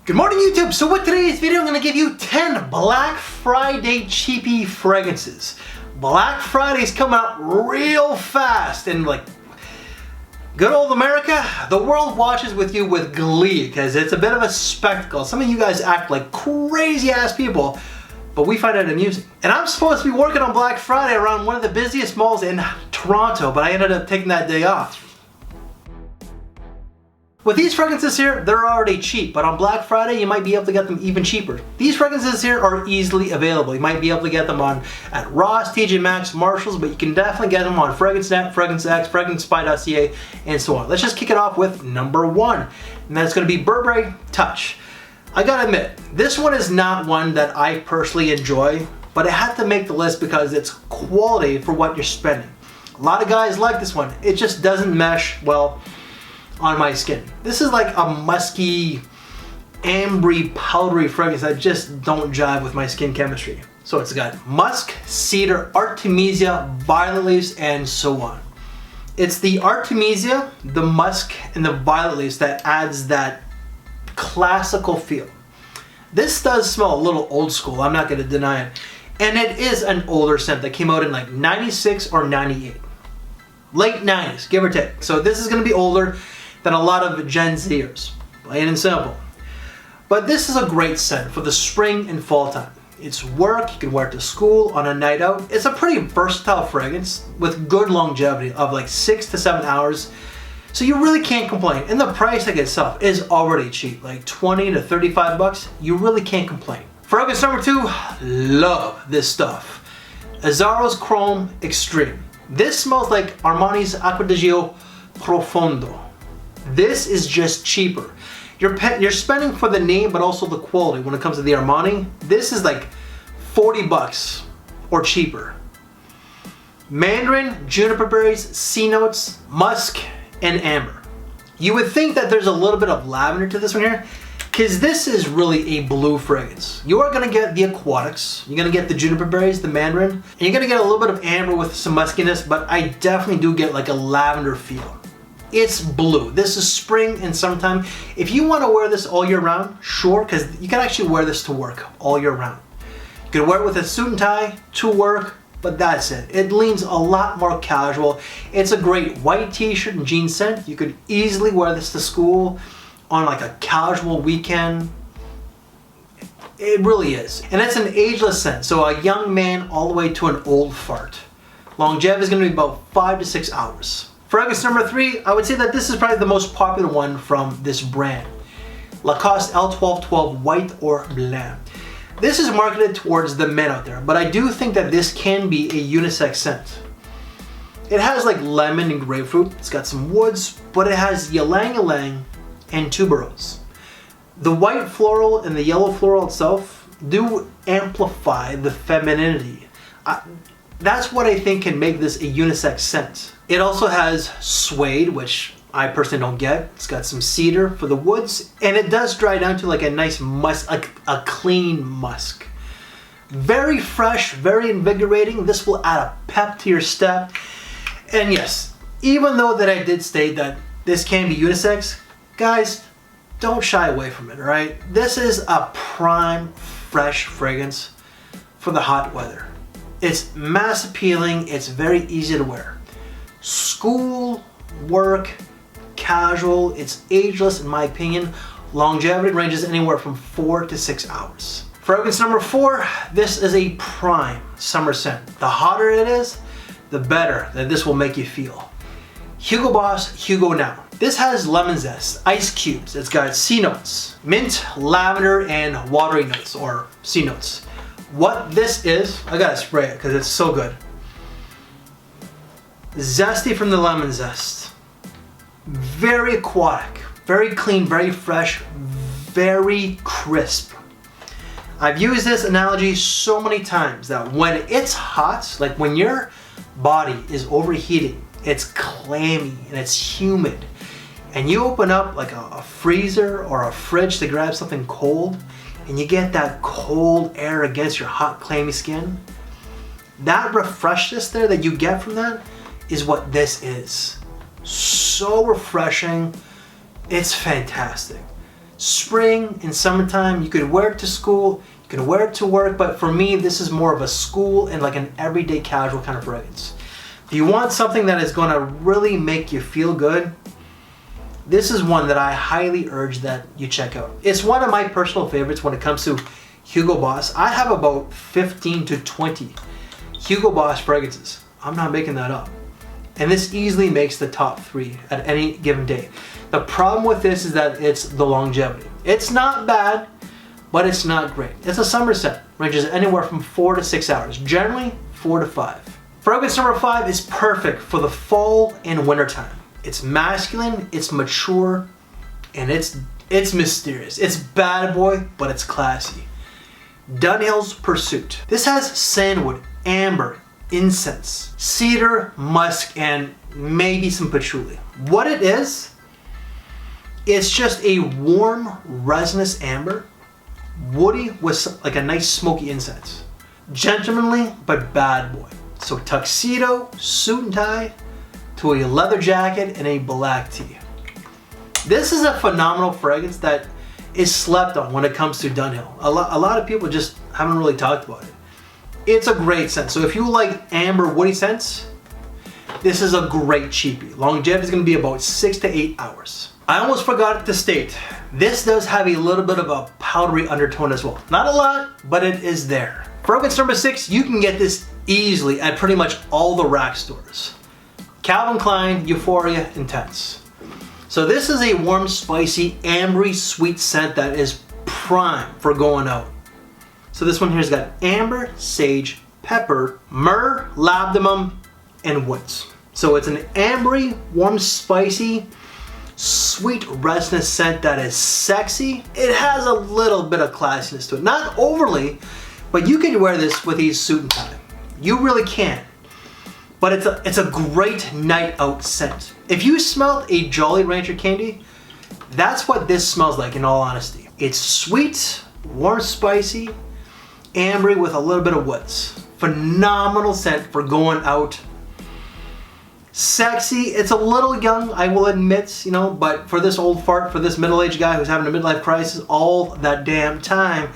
Good morning, YouTube. So with today's video, I'm going to give you 10 Black Friday cheapy fragrances. Black Friday's coming up real fast, and like good old America, the world watches with you with glee because it's a bit of a spectacle. Some of you guys act like crazy ass people, but we find it amusing. And I'm supposed to be working on Black Friday around one of the busiest malls in Toronto, but I ended up taking that day off. With these fragrances here, they're already cheap, but on Black Friday, you might be able to get them even cheaper. These fragrances here are easily available. You might be able to get them at Ross, TJ Maxx, Marshalls, but you can definitely get them on FragranceNet, FragranceX, FragranceSpy.ca, and so on. Let's just kick it off with number 1, and that's going to be Burberry Touch. I gotta admit, this one is not one that I personally enjoy, but it had to make the list because it's quality for what you're spending. A lot of guys like this one. It just doesn't mesh well on my skin. This is like a musky, ambery, powdery fragrance that just don't jive with my skin chemistry. So it's got musk, cedar, artemisia, violet leaves, and so on. It's the artemisia, the musk, and the violet leaves that adds that classical feel. This does smell a little old school, I'm not gonna deny it. And it is an older scent that came out in like 96 or 98. Late 90s, give or take. So this is gonna be older than a lot of Gen Zers, plain and simple. But this is a great scent for the spring and fall time. It's work, you can wear it to school, on a night out. It's a pretty versatile fragrance with good longevity of like 6 to 7 hours. So you really can't complain. And the price tag itself is already cheap, like 20 to 35 bucks. You really can't complain. Fragrance number 2, love this stuff. AZZARO's Chrome Extreme. This smells like Armani's Acqua di Gio Profondo. This is just cheaper. You're spending for the name, but also the quality when it comes to the Armani. This is like 40 bucks or cheaper. Mandarin, juniper berries, sea notes, musk, and amber. You would think that there's a little bit of lavender to this one here, because this is really a blue fragrance. You are gonna get the aquatics, you're gonna get the juniper berries, the mandarin, and you're gonna get a little bit of amber with some muskiness, but I definitely do get like a lavender feel. It's blue. This is spring and summertime. If you want to wear this all year round, sure, because you can actually wear this to work all year round. You can wear it with a suit and tie to work, but that's it. It leans a lot more casual. It's a great white t-shirt and jean scent. You could easily wear this to school on like a casual weekend. It really is. And it's an ageless scent, so a young man all the way to an old fart. Longevity is going to be about 5 to 6 hours. Fragrance number 3, I would say that this is probably the most popular one from this brand. Lacoste L1212 White or Blanc. This is marketed towards the men out there, but I do think that this can be a unisex scent. It has like lemon and grapefruit, it's got some woods, but it has ylang ylang and tuberose. The white floral and the yellow floral itself do amplify the femininity. That's what I think can make this a unisex scent. It also has suede, which I personally don't get. It's got some cedar for the woods, and it does dry down to like a nice musk, like a clean musk. Very fresh, very invigorating. This will add a pep to your step. And yes, even though that I did state that this can be unisex, guys, don't shy away from it, all right? This is a prime, fresh fragrance for the hot weather. It's mass appealing, it's very easy to wear. School, work, casual, it's ageless in my opinion. Longevity ranges anywhere from 4 to 6 hours. Fragrance number 4, this is a prime summer scent. The hotter it is, the better that this will make you feel. Hugo Boss Hugo Now. This has lemon zest, ice cubes, it's got sea notes, mint, lavender, and watery notes, or sea notes. What this is, I gotta spray it because it's so good. Zesty from the lemon zest. Very aquatic, very clean, very fresh, very crisp. I've used this analogy so many times that when it's hot, like when your body is overheating, it's clammy and it's humid, and you open up like a freezer or a fridge to grab something cold, and you get that cold air against your hot, clammy skin, that refreshness there that you get from that is what this is. So refreshing, it's fantastic. spring and summertime. You could wear it to school, you can wear it to work, but for me, this is more of a school and like an everyday casual kind of fragrance. If you want something that is gonna really make you feel good, this is one that I highly urge that you check out. It's one of my personal favorites when it comes to Hugo Boss. I have about 15 to 20 Hugo Boss fragrances. I'm not making that up. And this easily makes the top 3 at any given day. The problem with this is that it's the longevity. It's not bad, but it's not great. It's a summer scent, ranges anywhere from 4 to 6 hours, generally 4 to 5. Fragrance number 5 is perfect for the fall and winter time. It's masculine, it's mature, and it's mysterious. It's bad boy, but it's classy. Dunhill's Pursuit. This has sandalwood, amber, incense, cedar, musk, and maybe some patchouli. What it is, it's just a warm, resinous amber, woody with like a nice smoky incense. Gentlemanly, but bad boy. So tuxedo, suit and tie, to a leather jacket and a black tee. This is a phenomenal fragrance that is slept on when it comes to Dunhill. A lot of people just haven't really talked about it. It's a great scent. So if you like amber woody scents, this is a great cheapie. Longevity is going to be about 6 to 8 hours. I almost forgot to state, this does have a little bit of a powdery undertone as well. Not a lot, but it is there. Fragrance number 6, you can get this easily at pretty much all the rack stores. Calvin Klein Euphoria Intense. So this is a warm, spicy, ambery, sweet scent that is prime for going out. So this one here's got amber, sage, pepper, myrrh, labdanum, and woods. So it's an ambery, warm, spicy, sweet, resinous scent that is sexy. It has a little bit of classiness to it. Not overly, but you can wear this with a suit and tie. You really can. But it's a great night out scent. If you smelled a Jolly Rancher candy, that's what this smells like in all honesty. It's sweet, warm, spicy, ambery with a little bit of woods. Phenomenal scent for going out. Sexy, it's a little young, I will admit, you know, but for this old fart, for this middle-aged guy who's having a midlife crisis all that damn time,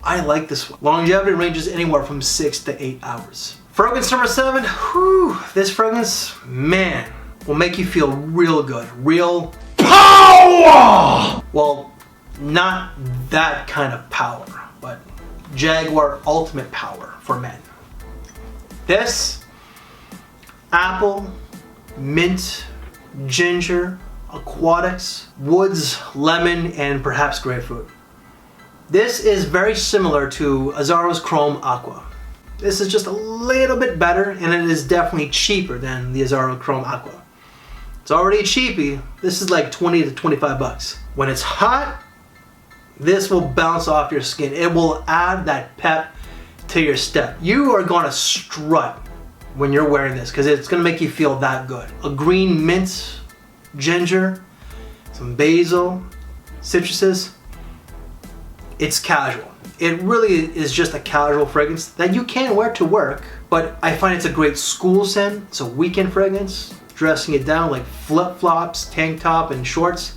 I like this one. Longevity ranges anywhere from 6 to 8 hours. Fragrance number 7, whew, this fragrance, man, will make you feel real good. Real power! Well, not that kind of power, but Jaguar Ultimate Power for men. This, apple, mint, ginger, aquatics, woods, lemon, and perhaps grapefruit. This is very similar to AZZARO's Chrome Aqua. This is just a little bit better, and it is definitely cheaper than the AZZARO Chrome Aqua. It's already a cheapie. This is like 20 to 25 bucks. When it's hot, this will bounce off your skin. It will add that pep to your step. You are gonna strut when you're wearing this because it's gonna make you feel that good. A green mint, ginger, some basil, citruses. It's casual. It really is just a casual fragrance that you can wear to work, but I find it's a great school scent. It's a weekend fragrance, dressing it down like flip-flops, tank top, and shorts.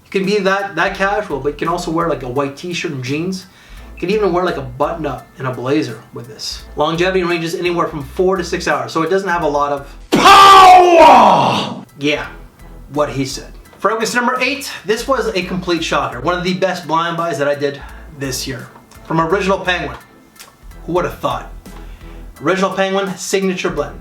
You can be that casual, but you can also wear like a white t-shirt and jeans. You can even wear like a button-up and a blazer with this. Longevity ranges anywhere from 4 to 6 hours, so it doesn't have a lot of power! Yeah, what he said. Fragrance number 8, this was a complete shocker. One of the best blind buys that I did this year. From Original Penguin. Who would have thought? Original Penguin Signature Blend.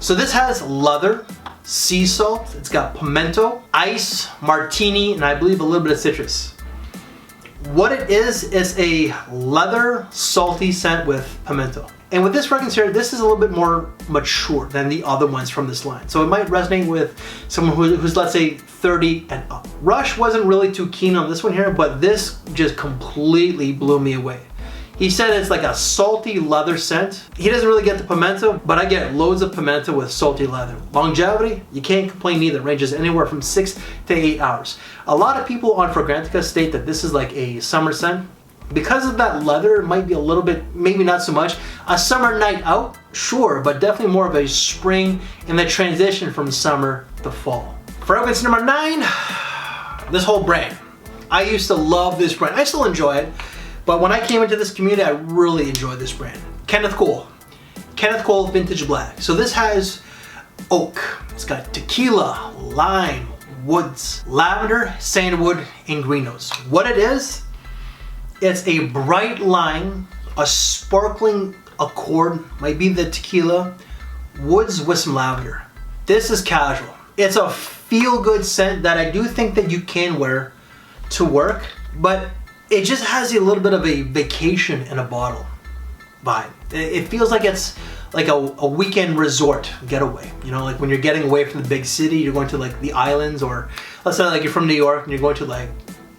So this has leather, sea salt, it's got pimento, ice, martini, and I believe a little bit of citrus. What it is a leather salty scent with pimento. And with this fragrance here, this is a little bit more mature than the other ones from this line. So it might resonate with someone who's let's say 30 and up. Rush wasn't really too keen on this one here, but this just completely blew me away. He said it's like a salty leather scent. He doesn't really get the pimento, but I get loads of pimento with salty leather. Longevity, you can't complain either. Ranges anywhere from 6 to 8 hours. A lot of people on Fragrantica state that this is like a summer scent. Because of that leather, it might be a little bit, maybe not so much. A summer night out, sure, but definitely more of a spring and the transition from summer to fall. Fragrance number 9, this whole brand. I used to love this brand. I still enjoy it, but when I came into this community, I really enjoyed this brand. Kenneth Cole. Kenneth Cole Vintage Black. So this has oak. It's got tequila, lime, woods, lavender, sandalwood, and green notes. What it is, it's a bright lime, a sparkling accord, might be the tequila, woods with some lavender. This is casual. It's a feel-good scent that I do think that you can wear to work, but it just has a little bit of a vacation in a bottle vibe. It feels like it's like a weekend resort getaway. You know, like when you're getting away from the big city, you're going to like the islands, or let's say like you're from New York and you're going to like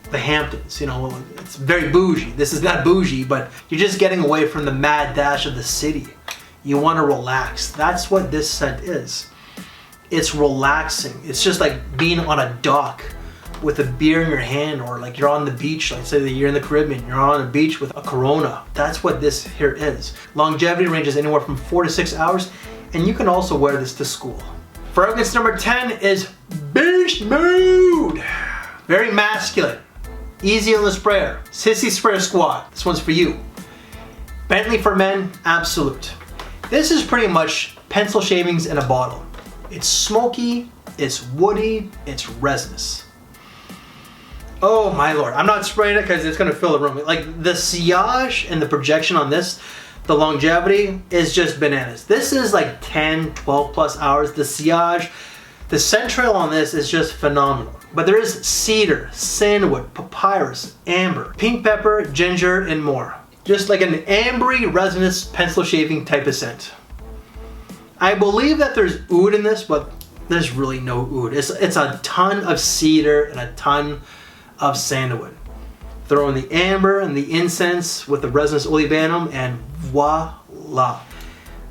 the Hamptons. You know, it's very bougie. This is not bougie, but you're just getting away from the mad dash of the city. You want to relax. That's what this scent is. It's relaxing. It's just like being on a dock with a beer in your hand, or like you're on the beach, like say that you're in the Caribbean, you're on a beach with a Corona. That's what this here is. Longevity ranges anywhere from 4 to 6 hours, and you can also wear this to school. Fragrance number 10 is Beast Mode. Very masculine, easy on the sprayer. Sissy Sprayer Squad, this one's for you. Bentley for men, Absolute. This is pretty much pencil shavings in a bottle. It's smoky, it's woody, it's resinous. Oh my lord, I'm not spraying it because it's gonna fill the room. Like the sillage and the projection on this, the longevity is just bananas. This is like 10, 12 plus hours. The sillage, the scent trail on this is just phenomenal. But there is cedar, sandalwood, papyrus, amber, pink pepper, ginger, and more. Just like an ambery resinous pencil shaving type of scent. I believe that there's oud in this, but there's really no oud. It's a ton of cedar and a ton of sandalwood. Throw in the amber and the incense with the resinous oleobanum, and voila.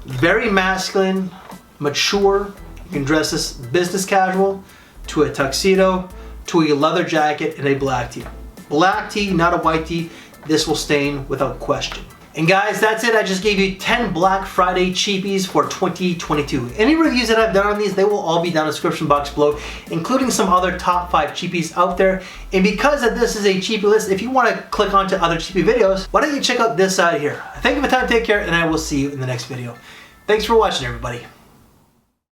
Very masculine, mature. You can dress this business casual, to a tuxedo, to a leather jacket, and a black tee. Black tee, not a white tee. This will stain without question. And guys, that's it. I just gave you 10 Black Friday cheapies for 2022. Any reviews that I've done on these, they will all be down in the description box below, including some other top 5 cheapies out there. And because of this is a cheapie list, if you want to click onto other cheapie videos, why don't you check out this side here. Thank you for your time, take care, and I will see you in the next video. Thanks for watching, everybody.